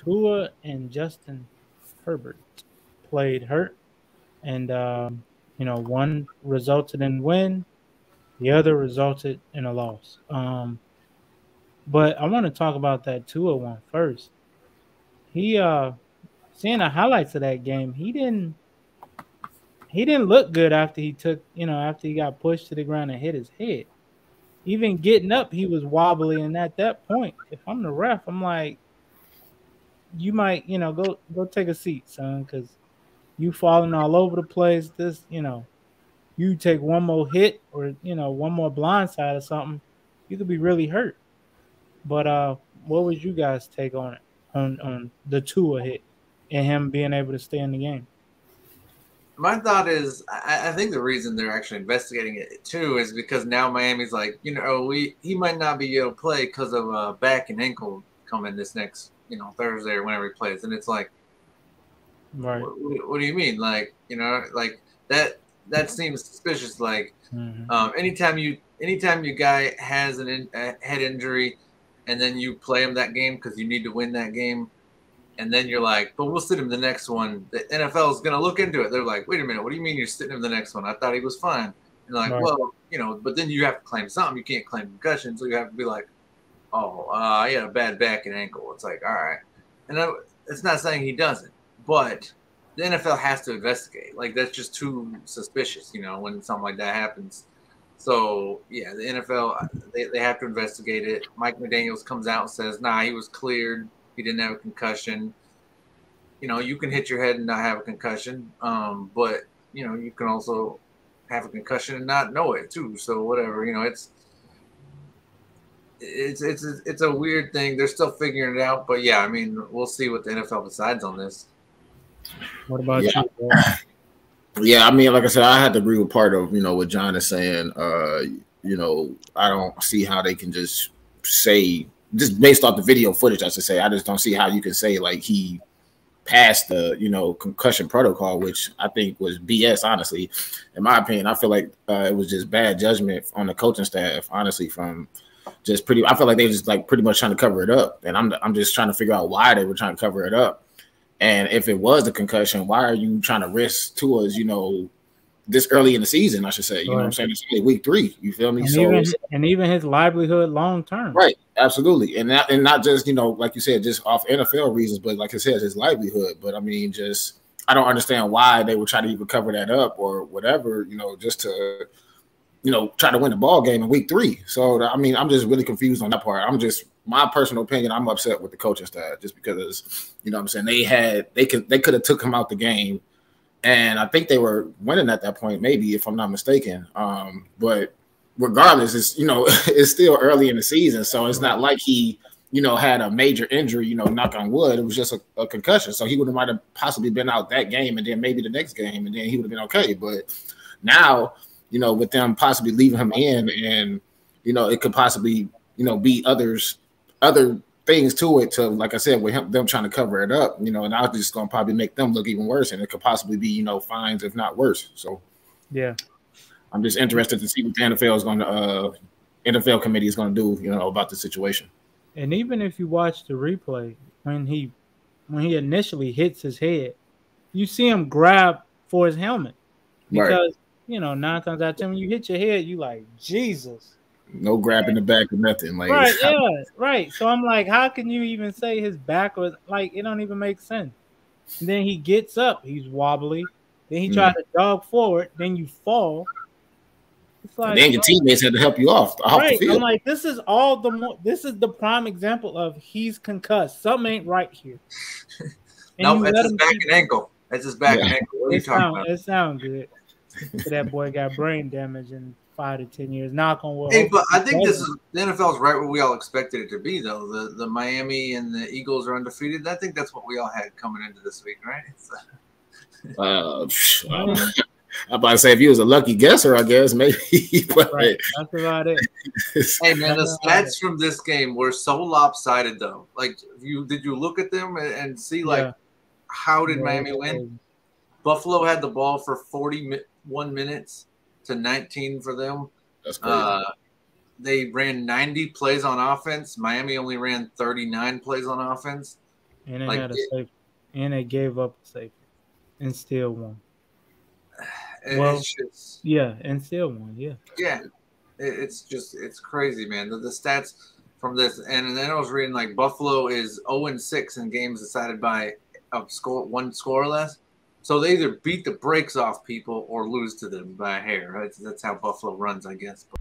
Tua and Justin Herbert played hurt, and one resulted in win, the other resulted in a loss. But I want to talk about that Tua one first. He seeing the highlights of that game, he didn't look good after he took, after he got pushed to the ground and hit his head. Even getting up, he was wobbly, and at that point, if I'm the ref, I'm like, you might, go take a seat, son, because you falling all over the place. This, you take one more hit or one more blindside or something, you could be really hurt. But what was you guys' take on it, on the Tua hit and him being able to stay in the game? My thought is, I think the reason they're actually investigating it too is because now Miami's like, he might not be able to play because of back and ankle coming this next, Thursday or whenever he plays, and it's like, right? What do you mean? Like, like that seems suspicious. Like, anytime you guy has a head injury, and then you play him that game because you need to win that game. And then you're like, but we'll sit him the next one. The NFL is going to look into it. They're like, wait a minute. What do you mean you're sitting him the next one? I thought he was fine. And they're like, Right. well, but then you have to claim something. You can't claim concussion. So you have to be like, he had a bad back and ankle. It's like, all right. And it's not saying he doesn't. But the NFL has to investigate. Like, that's just too suspicious, when something like that happens. So, yeah, the NFL, they have to investigate it. Mike McDaniels comes out and says, nah, he was cleared. He didn't have a concussion. You can hit your head and not have a concussion, but you can also have a concussion and not know it too. So whatever, it's a weird thing. They're still figuring it out, but yeah, I mean, we'll see what the NFL decides on this. What about you? Yeah, I mean, like I said, I had to agree with part of what John is saying. I don't see how they can just say. Just based off the video footage, I should say, I just don't see how you can say like he passed the concussion protocol, which I think was BS. Honestly, in my opinion, I feel like it was just bad judgment on the coaching staff. Honestly, from just I feel like they just like pretty much trying to cover it up, and I'm just trying to figure out why they were trying to cover it up. And if it was a concussion, why are you trying to risk tours? This early in the season, I should say. You know what I'm saying? It's only week 3. You feel me? And even his livelihood long term. Right. Absolutely. And not just, like you said, just off NFL reasons, but like I said, his livelihood. But I mean, I don't understand why they would try to even cover that up or whatever, just to, try to win the ball game in week 3. So, I mean, I'm just really confused on that part. My personal opinion, I'm upset with the coaching staff just because, I'm saying, they could have took him out the game. And I think they were winning at that point, maybe, if I'm not mistaken. But regardless, it's it's still early in the season, so it's not like he had a major injury. Knock on wood, it was just a concussion. So he might have possibly been out that game, and then maybe the next game, and then he would have been okay. But now, with them possibly leaving him in, and it could possibly be other things to it, to like I said, with them trying to cover it up, and I was just gonna probably make them look even worse, and it could possibly be fines if not worse. So yeah, I'm just interested to see what the NFL committee is going to do, about the situation. And even if you watch the replay, when he initially hits his head, you see him grab for his helmet because 9 times out of 10 when you hit your head, you like Jesus. No grabbing the back or nothing. Like right, yeah, right. So I'm like, how can you even say his back was like? It don't even make sense. And then he gets up, he's wobbly. Then he tried to jog forward. Then you fall. It's like, and then your teammates had to help you off the field. I'm like, this is this is the prime example of he's concussed. Something ain't right here. No, that's his back and ankle. That's his back and ankle. What are you talking about? It sounds good. So that boy got brain damage in 5 to 10 years. Knock on wood. Hey, but I think the NFL is right where we all expected it to be, though. The Miami and the Eagles are undefeated. I think that's what we all had coming into this week, right? I'm about to say if he was a lucky guesser, I guess maybe. But right. That's about it. Hey man, the stats from this game were so lopsided, though. Like, did you look at them and see how did Miami win? Buffalo had the ball for 41 minutes to 19 for them. That's crazy. They ran 90 plays on offense. Miami only ran 39 plays on offense. And they Like, had a safety. And they gave up a safety. And still won. Well, it's just yeah, and still won, yeah. yeah. It's crazy, man. The stats from this, and then I was reading like Buffalo is 0-6 in games decided by one score or less. So they either beat the brakes off people or lose to them by a hair. Right? That's how Buffalo runs, I guess. But